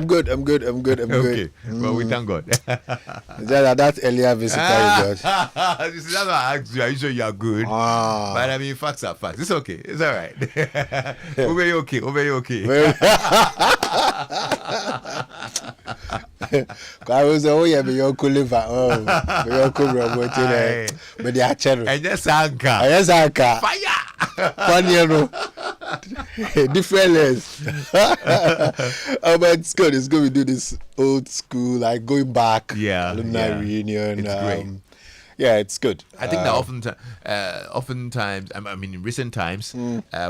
good? I'm good. I'm good. Okay. Well, we thank God. That earlier visitor you got. This is what I asked you. Are you sure you are good? But I mean, facts are facts. It's okay. It's all right. Over you okay. I was be your liver. Be your but they are channel. And yes, Anka. Fire. Funny, different lens. But it's good. It's good. We do this old school, like going back. Alumni reunion. It's great. Yeah, it's good. I think that oftentimes, I mean, in recent times,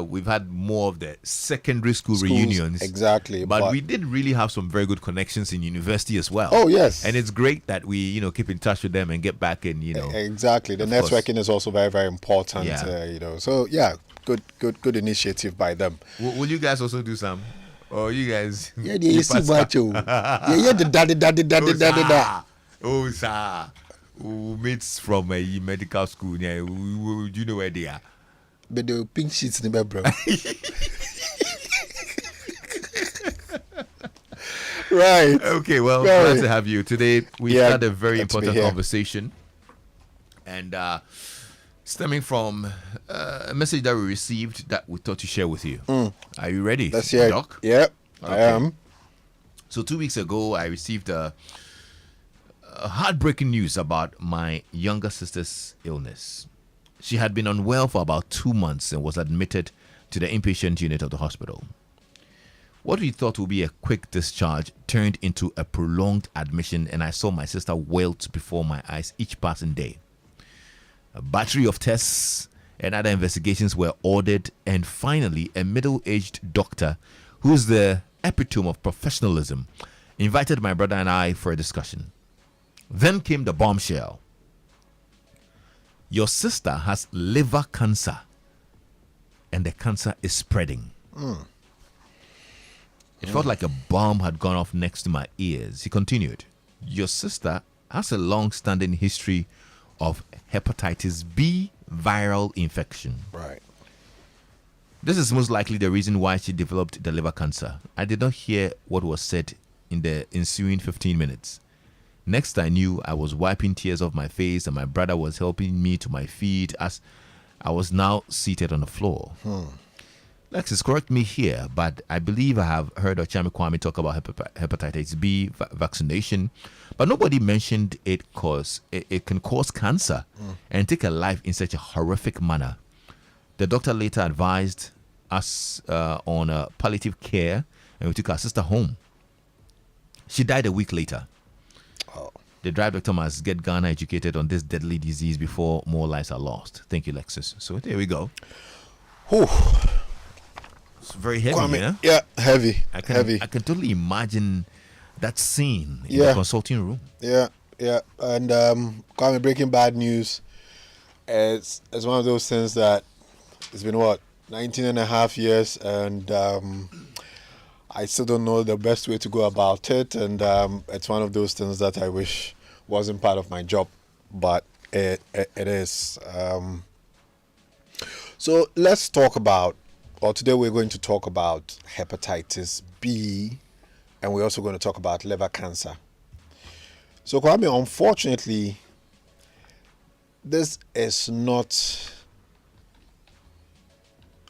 we've had more of the secondary school reunions. Exactly. But we did really have some very good connections in university as well. Oh, yes. And it's great that we, keep in touch with them and get back in, Exactly. The networking is also very, very important, So, yeah, good initiative by them. Will you guys also do some? Or you guys? Yeah, you see what you. Yeah, the daddy. Oh, sir. Mates from a medical school. Yeah, do you know where they are? But the pink sheets in the bro. Right. Okay, well, glad to have you. Today, we had a very important conversation. And stemming from a message that we received that we thought to share with you. Are you ready? Let's hear Doc? it. Yep, okay. I am. So 2 weeks ago, I received a heartbreaking news about my younger sister's illness. She had been unwell for about 2 months and was admitted to the inpatient unit of the hospital. What we thought would be a quick discharge turned into a prolonged admission, and I saw my sister wilt before my eyes each passing day. A battery of tests and other investigations were ordered, and finally a middle-aged doctor, who's the epitome of professionalism, invited my brother and I for a discussion. Then came the bombshell. Your sister has liver cancer, and the cancer is spreading. It felt like a bomb had gone off next to my ears. He continued, your sister has a long-standing history of hepatitis B viral infection. Right. This is most likely the reason why she developed the liver cancer. I did not hear what was said in the ensuing 15 minutes. Next I knew, I was wiping tears off my face and my brother was helping me to my feet as I was now seated on the floor. Lexis, correct me here, but I believe I have heard Ochami Kwame talk about hepatitis B vaccination, but nobody mentioned it can cause cancer and take a life in such a horrific manner. The doctor later advised us on palliative care, and we took our sister home. She died a week later. The director must get Ghana educated on this deadly disease before more lives are lost. Thank you, Lexis. So there we go. Whew. It's very heavy, Yeah, heavy. I can totally imagine that scene in the consulting room. Yeah. And Kwame, breaking bad news. It's one of those things that it's been 19 and a half years, and I still don't know the best way to go about it, and it's one of those things that I wish wasn't part of my job, but it is. So let's talk about, today we're going to talk about hepatitis B, and we're also going to talk about liver cancer. So Kwame, unfortunately, this is not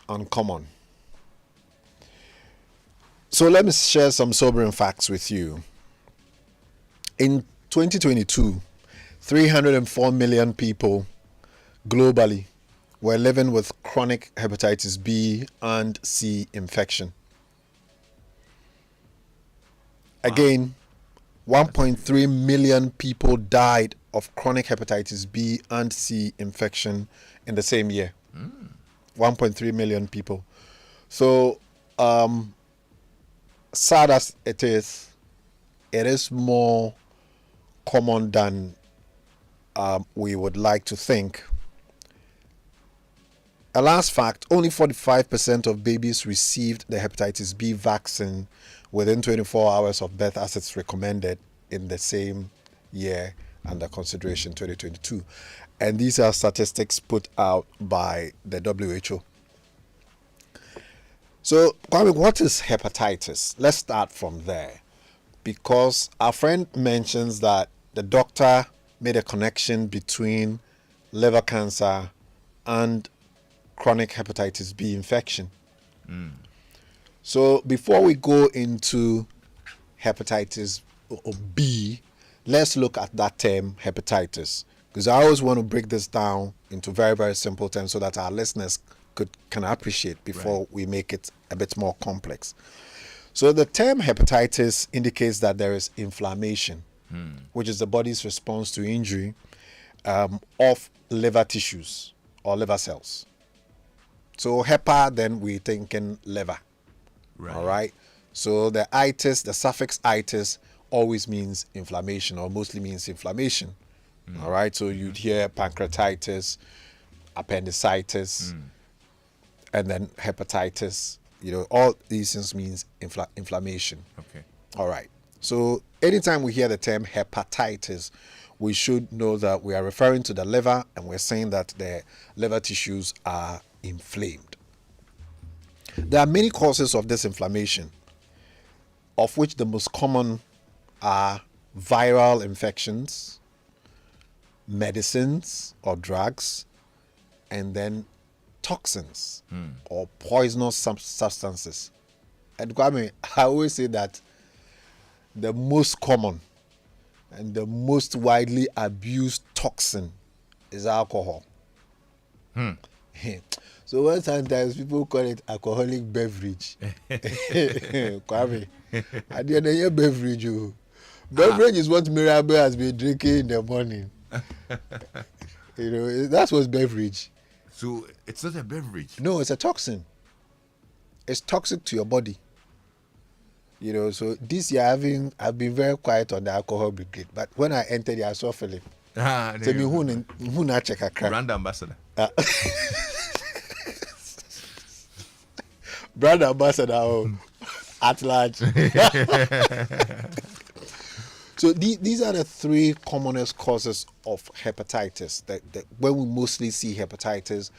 uncommon. So let me share some sobering facts with you. In 2022, 304 million people globally were living with chronic hepatitis B and C infection. Again, 1.3 million people died of chronic hepatitis B and C infection in the same year. 1.3 million people. So, sad as it is more common than we would like to think. A last fact, only 45% of babies received the hepatitis B vaccine within 24 hours of birth, as it's recommended in the same year under consideration, 2022. And these are statistics put out by the WHO. So, Kwame, what is hepatitis? Let's start from there. Because our friend mentions that the doctor made a connection between liver cancer and chronic hepatitis B infection. So before we go into hepatitis B, let's look at that term hepatitis, because I always want to break this down into very, very simple terms so that our listeners can appreciate before we make it a bit more complex. So the term hepatitis indicates that there is inflammation, which is the body's response to injury of liver tissues or liver cells. So hepa, then we're thinking liver. Right. All right. So the itis, the suffix itis, always means inflammation, or mostly means inflammation. All right. So you'd hear pancreatitis, appendicitis, and then hepatitis. You know, all these things means inflammation. Okay. All right. So anytime we hear the term hepatitis, we should know that we are referring to the liver, and we're saying that the liver tissues are inflamed. There are many causes of this inflammation, of which the most common are viral infections, medicines or drugs, and then toxins or poisonous substances. And Kwame, I always say that the most common and the most widely abused toxin is alcohol. So when sometimes people call it alcoholic beverage, Kwame, at the end of your beverage, beverage is what Mirabel has been drinking in the morning. You know, that's what's beverage. So it's not a beverage. No, it's a toxin. It's toxic to your body. You know, so this year I've been very quiet on the alcohol brigade, but when I entered, I saw Philip. So me who na check a crack. Brand ambassador. Brand ambassador at large. So these are the three commonest causes of hepatitis. That when we mostly see hepatitis,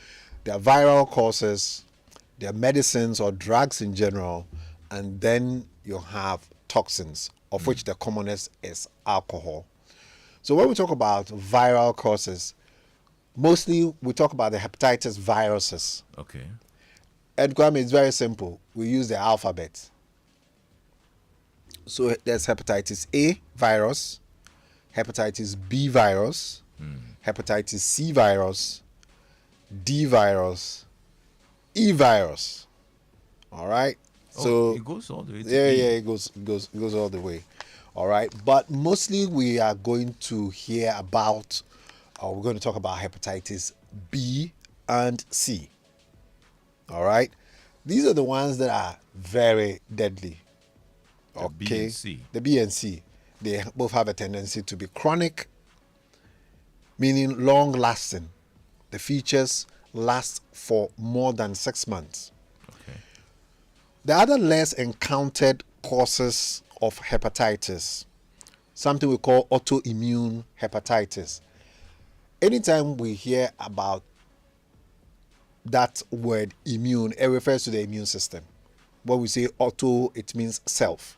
there are viral causes, there are medicines or drugs in general, and then you have toxins, of which the commonest is alcohol. So when we talk about viral causes, mostly we talk about the hepatitis viruses. Okay. And Kwame, it's very simple. We use the alphabet. So there's hepatitis A virus, hepatitis B virus, hepatitis C virus, D virus, E virus. All right. So it goes all the way to it goes all the way. All right. But mostly we are going to hear about, or we're going to talk about hepatitis B and C. All right. These are the ones that are very deadly. The B and C. The B and C. They both have a tendency to be chronic, meaning long lasting. The features last for more than 6 months. Okay. The other less encountered causes of hepatitis, something we call autoimmune hepatitis. Anytime we hear about that word immune, it refers to the immune system. When we say auto, it means self.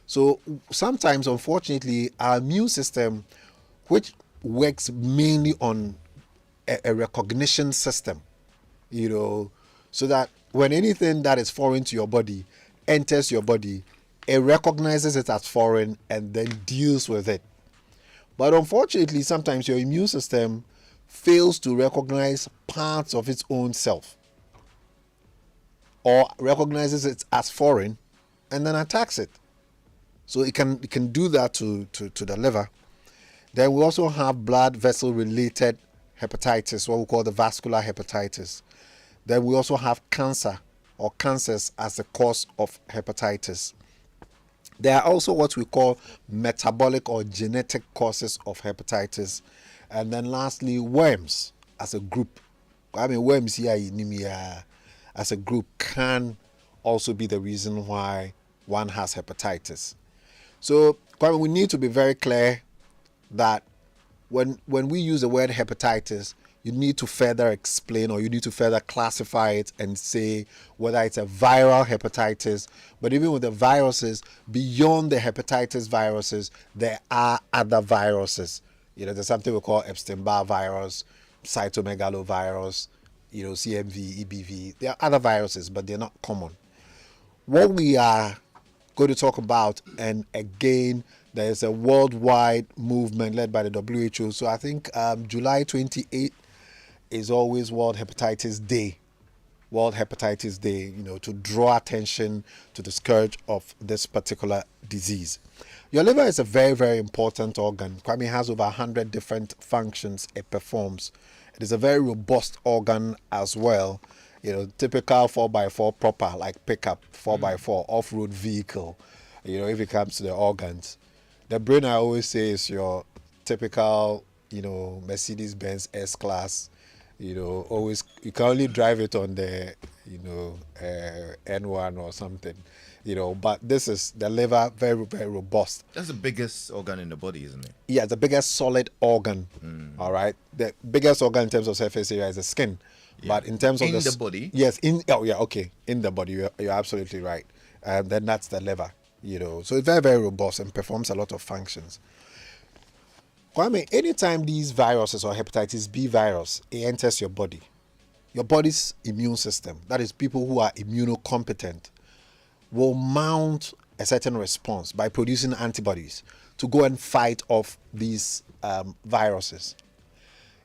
So sometimes, unfortunately, our immune system, which works mainly on a recognition system, you know, so that when anything that is foreign to your body enters your body, it recognizes it as foreign and then deals with it. But unfortunately, sometimes your immune system fails to recognize parts of its own self, or recognizes it as foreign and then attacks it. So it can do that to the liver. Then we also have blood vessel related hepatitis, what we call the vascular hepatitis. Then we also have cancer or cancers as the cause of hepatitis. There are also what we call metabolic or genetic causes of hepatitis. And then lastly, worms as a group. I mean, worms here as a group can also be the reason why one has hepatitis. So Kwame, we need to be very clear that when we use the word hepatitis, you need to further explain, or you need to further classify it and say whether it's a viral hepatitis. But even with the viruses, beyond the hepatitis viruses, there are other viruses. There's something we call Epstein-Barr virus, cytomegalovirus, CMV, EBV. There are other viruses, but they're not common. What we are going to talk about, and again, there's a worldwide movement led by the WHO. So I think July 28th is always World Hepatitis Day. World Hepatitis Day, to draw attention to the scourge of this particular disease. Your liver is a very, very important organ. Kwame has over 100 different functions it performs. It is a very robust organ as well. Typical 4x4 proper, like pickup, 4x4 off-road vehicle, if it comes to the organs. The brain, I always say, is your typical, Mercedes-Benz S-Class. Always, you can only drive it on the, N1 or something, but this is the liver, very, very robust. That's the biggest organ in the body, isn't it? Yeah, the biggest solid organ. All right. The biggest organ in terms of surface area is the skin. Yeah. But in terms of the body? Yes, in the body, you're absolutely right. And then that's the liver, So it's very, very robust and performs a lot of functions. Kwame, anytime these viruses or hepatitis B virus, it enters your body, your body's immune system, that is people who are immunocompetent, will mount a certain response by producing antibodies to go and fight off these viruses.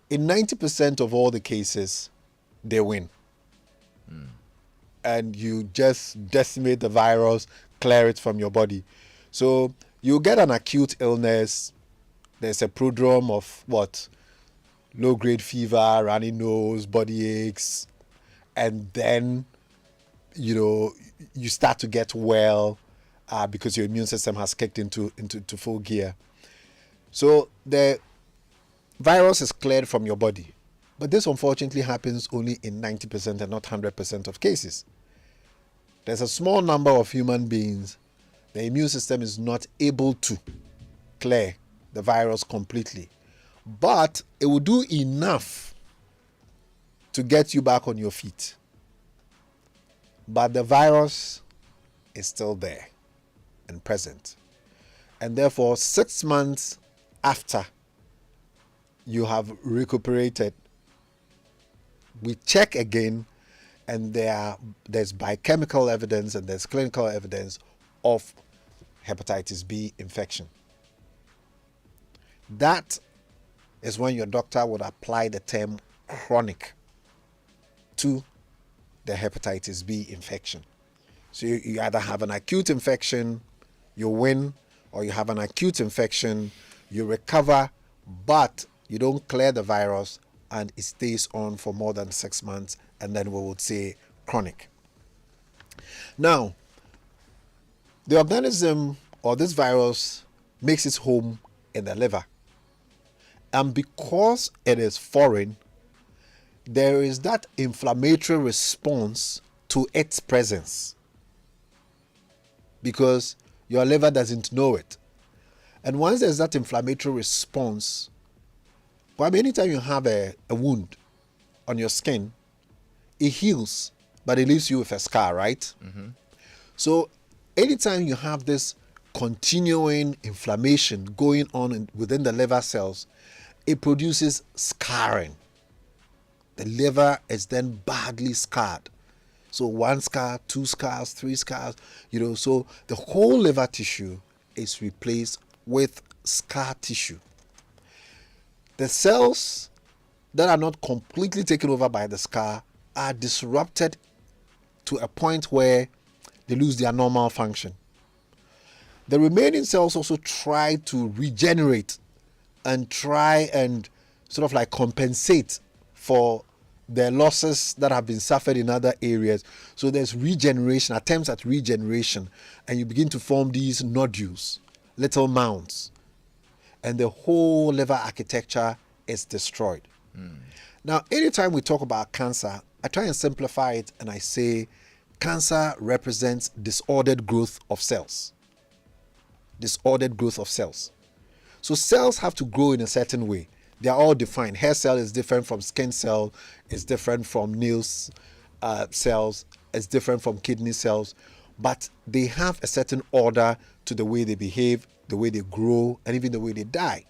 In 90% of all the cases, they win. And you just decimate the virus, clear it from your body. So you get an acute illness. There's a prodrome of low-grade fever, runny nose, body aches, and then, you start to get well because your immune system has kicked into full gear. So the virus is cleared from your body. But this unfortunately happens only in 90% and not 100% of cases. There's a small number of human beings the immune system is not able to clear the virus completely, but it will do enough to get you back on your feet. But the virus is still there and present. And therefore, 6 months after you have recuperated, we check again, and there's biochemical evidence and there's clinical evidence of hepatitis B infection. That is when your doctor would apply the term chronic to the hepatitis B infection. So you either have an acute infection, you win, or you have an acute infection, you recover, but you don't clear the virus and it stays on for more than 6 months, and then we would say chronic. Now, the organism or this virus makes its home in the liver. And because it is foreign, there is that inflammatory response to its presence, because your liver doesn't know it. And once there's that inflammatory response, anytime you have a wound on your skin, it heals, but it leaves you with a scar, right? Mm-hmm. So anytime you have this continuing inflammation going on within the liver cells, it produces scarring. The liver is then badly scarred. So 1 scar, 2 scars, 3 scars, so the whole liver tissue is replaced with scar tissue. The cells that are not completely taken over by the scar are disrupted to a point where they lose their normal function. The remaining cells also try to regenerate and try and sort of like compensate for the losses that have been suffered in other areas. So there's regeneration, attempts at regeneration, and you begin to form these nodules, little mounds, and the whole liver architecture is destroyed. Now, anytime we talk about cancer, I try and simplify it, and I say cancer represents disordered growth of cells. Disordered growth of cells. So cells have to grow in a certain way. They are all defined. Hair cell is different from skin cell, it's different from nails cells, it's different from kidney cells, but they have a certain order to the way they behave, the way they grow, and even the way they die.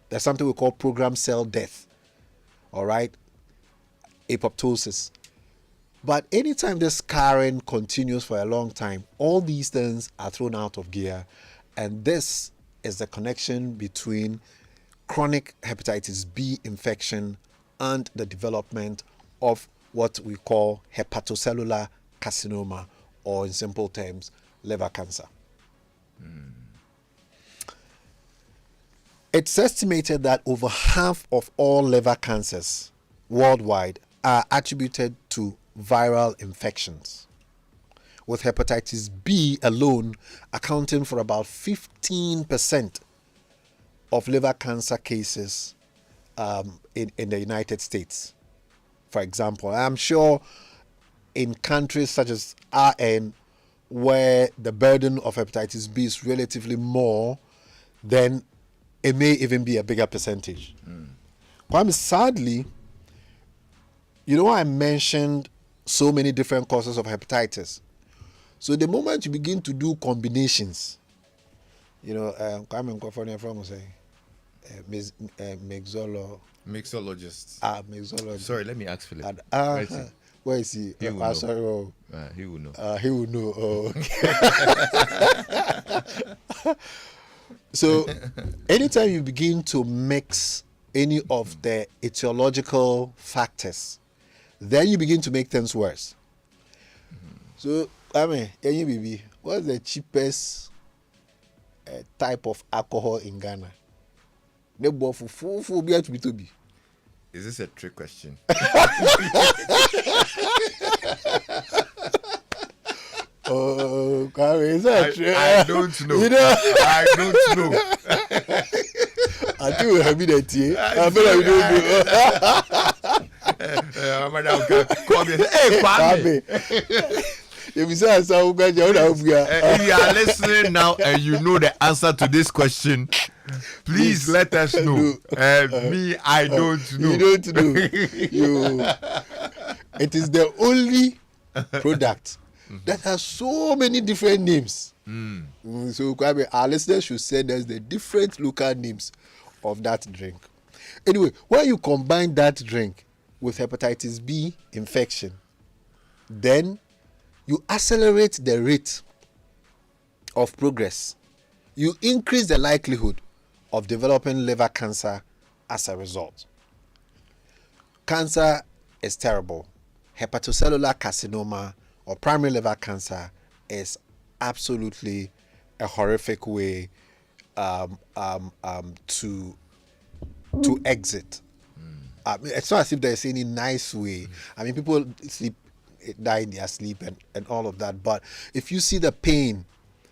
There's something we call programmed cell death, all right? Apoptosis. But anytime this scarring continues for a long time, all these things are thrown out of gear. And this is the connection between chronic hepatitis B infection and the development of what we call hepatocellular carcinoma, or in simple terms, liver cancer. It's estimated that over half of all liver cancers worldwide are attributed to viral infections, with hepatitis B alone accounting for about 15% of liver cancer cases in the United States. For example, I'm sure in countries such as RN, where the burden of hepatitis B is relatively more, then it may even be a bigger percentage. Kwame, sadly, you know, I mentioned so many different causes of hepatitis. So the moment you begin to do combinations, you know, Kwame Nkofonia from say, mixologist. Mixologist. Sorry, let me ask Philip. Where is he? He will know. Sorry, He will know. he will know. Oh, okay. So, anytime you begin to mix any of the etiological factors, then you begin to make things worse. So, I mean, baby, what's the cheapest type of alcohol in Ghana? Is this a trick question? Oh, is that true? I don't know. You know? I don't know. I think we're having that tea. I feel like we don't know. Hey, Kwame. If You are listening now and you know the answer to this question, please let us know. Me, I don't know. You don't know. It is the only product that has so many different names. So our listeners should send us the different local names of that drink. Anyway, when you combine that drink with hepatitis B infection, then you accelerate the rate of progress. You increase the likelihood of developing liver cancer as a result. Cancer is terrible. Hepatocellular carcinoma or primary liver cancer is absolutely a horrific way to exit. It's not as if there's any nice way. I mean, people die in their sleep and all of that. But if you see the pain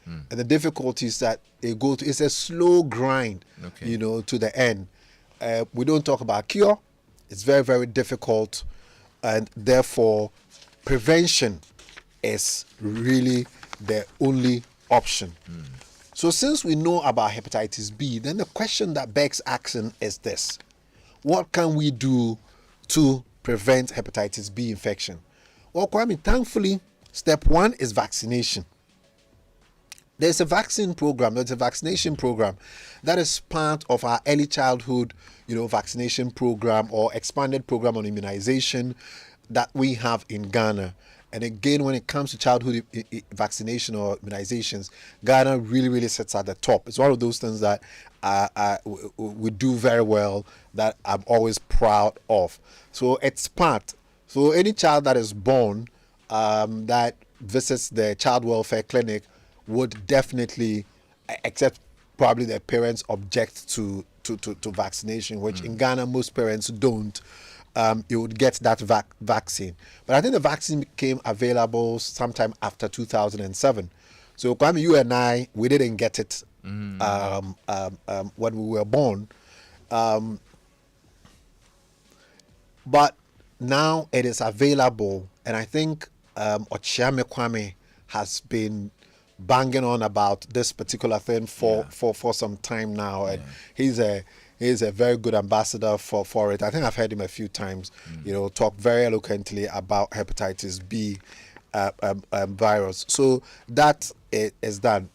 and the difficulties that they go to, it's a slow grind, you know, to the end. We don't talk about cure. It's very, very difficult. And therefore, prevention is really the only option. So since we know about hepatitis B, then the question that begs action is this. What can we do to prevent hepatitis B infection? Well, Kwame, thankfully, step one is vaccination. There's a vaccine program, there's a vaccination program that is part of our early childhood, you know, vaccination program or expanded program on immunization that we have in Ghana. And again, when it comes to childhood vaccination or immunizations, Ghana really, really sits at the top. It's one of those things that we do very well, that I'm always proud of. So it's part. So any child that is born that visits the child welfare clinic would definitely, except probably their parents object to vaccination, which in Ghana most parents don't. You would get that vaccine. But I think the vaccine became available sometime after 2007. So Kwame, you and I, we didn't get it when we were born. But now it is available, and I think Ochiame Kwame has been banging on about this particular thing for some time now, and he's a He's a very good ambassador for it. I think I've heard him a few times, talk very eloquently about hepatitis B virus. So that is done.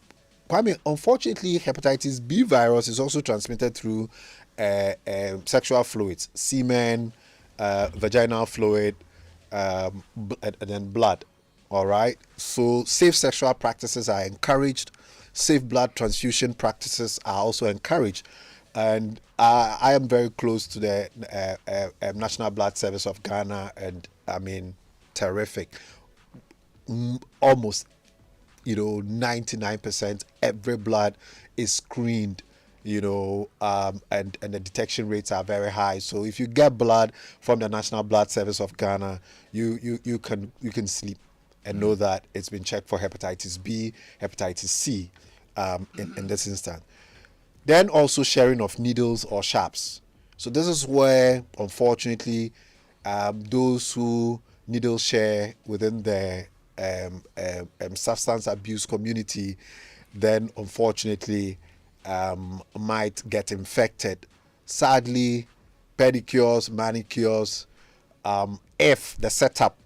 Kwame, unfortunately, hepatitis B virus is also transmitted through sexual fluids, semen, vaginal fluid, and then blood. All right. So safe sexual practices are encouraged. Safe blood transfusion practices are also encouraged. And I am very close to the National Blood Service of Ghana, and I mean, terrific. Almost 99% every blood is screened, and the detection rates are very high. So if you get blood from the National Blood Service of Ghana, you can sleep and know that it's been checked for hepatitis B, hepatitis C, in this instance. Then also sharing of needles or sharps. So this is where, unfortunately, those who needle share within the substance abuse community, then unfortunately might get infected. Sadly, pedicures, manicures, if the setup,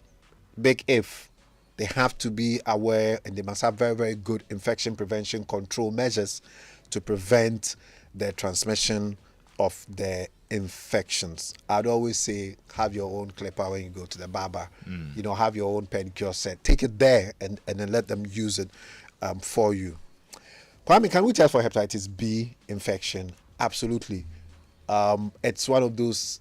big if, they have to be aware and they must have very, very good infection prevention control measures to prevent the transmission of the infections. I'd always say have your own clipper when you go to the barber. Have your own pedicure set. Take it there and then let them use it for you. Kwame, can we test for hepatitis B infection? Absolutely. It's one of those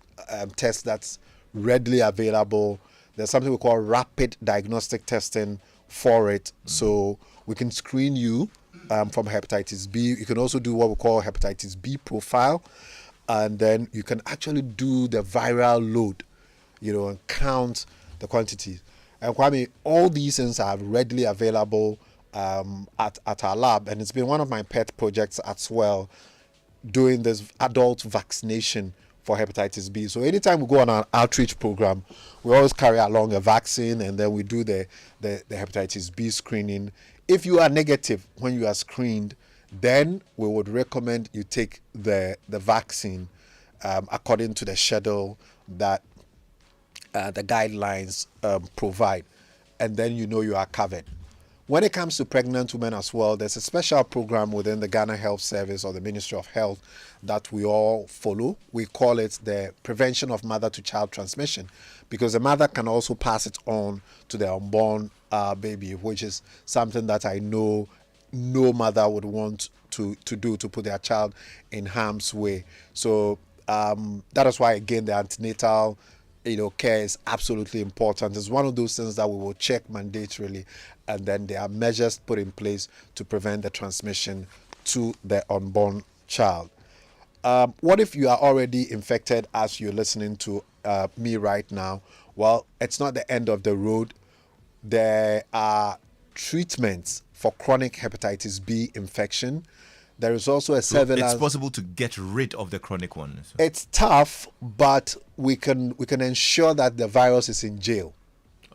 tests that's readily available. There's something we call rapid diagnostic testing for it. So we can screen you from hepatitis B. You can also do what we call hepatitis B profile. And then you can actually do the viral load, and count the quantities. And Kwame, all these things are readily available at our lab. And it's been one of my pet projects as well, doing this adult vaccination for hepatitis B. So anytime we go on an outreach program, we always carry along a vaccine, and then we do the hepatitis B screening. If you are negative when you are screened, then we would recommend you take the vaccine according to the schedule that the guidelines provide, and then you are covered. When it comes to pregnant women as well, there's a special program within the Ghana Health Service or the Ministry of Health that we all follow. We call it the prevention of mother-to-child transmission, because the mother can also pass it on to the unborn baby, which is something that I know no mother would want to do, to put their child in harm's way. So that is why, again, the antenatal care is absolutely important. It's one of those things that we will check mandatorily, and then there are measures put in place to prevent the transmission to the unborn child. What if you are already infected as you're listening to me right now? Well, it's not the end of the road. There are treatments for chronic hepatitis B infection. There is also a surveillance. It's possible to get rid of the chronic one. So. It's tough, but we can ensure that the virus is in jail.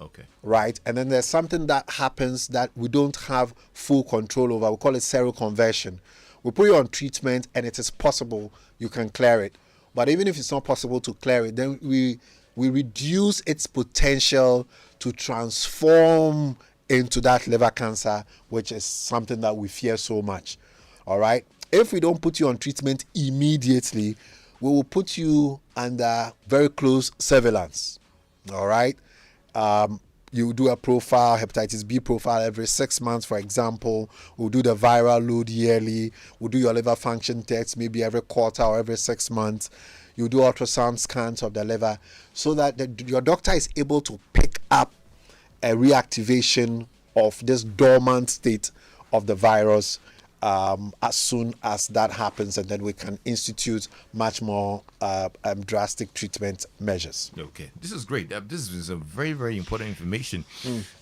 Okay. Right? And then there's something that happens that we don't have full control over. We call it seroconversion. We put you on treatment, and it is possible you can clear it. But even if it's not possible to clear it, then we reduce its potential to transform into that liver cancer, which is something that we fear so much. All right. If we don't put you on treatment immediately, we will put you under very close surveillance. All right. You do a profile, hepatitis B profile every 6 months, for example. We'll do the viral load yearly. We'll do your liver function tests maybe every quarter or every 6 months. You do ultrasound scans of the liver so that your doctor is able to pick up a reactivation of this dormant state of the virus as soon as that happens, and then we can institute much more drastic treatment measures. Okay, this is great. This is a very, very important information.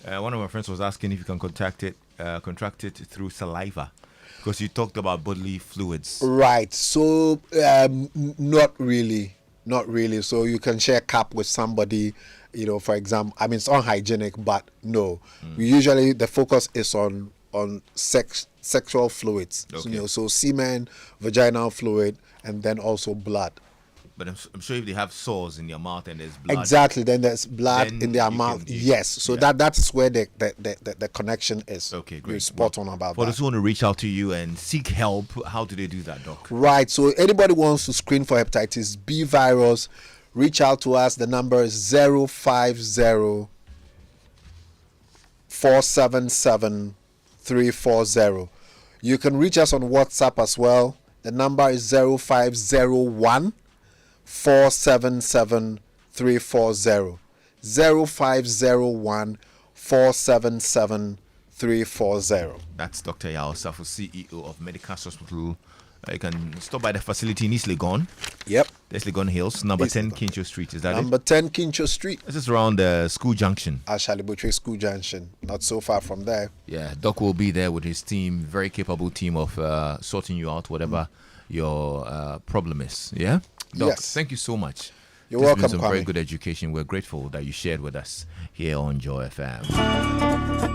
One of my friends was asking if you can contract it through saliva, because you talked about bodily fluids. Right. So not really. So you can share a cup with somebody, for example. I mean, it's unhygienic, but no. We usually, the focus is on on sexual fluids. Okay. So semen, vaginal fluid, and then also blood. But I'm sure if they have sores in your mouth and there's blood. Exactly. Then there's blood Then in their you mouth. can- Yes. So yeah. that's where the connection is. Okay, great. You're spot on about For that. those who want to reach out to you and seek help, how do they do that, Doc? Right. So anybody wants to screen for hepatitis B virus, reach out to us. The number is 050 477 340. You can reach us on WhatsApp as well. The number is 0501 477 340. 0501 477 340. That's Dr. Yaw Osafo, CEO of Medicast Hospital. You can stop by the facility in East Legon. Yep. East Legon Hills, number East 10 Legon. Kincho Street. Is that Number 10 Kincho Street, it? This is around the school junction. Ashalibutre School Junction. Not so far from there. Yeah, Doc will be there with his team, very capable team of sorting you out, whatever your problem is. Yeah? Doc, Yes. thank you so much. You're This has been welcome, some very Kwame. good education. We're grateful that you shared with us here on Joy FM.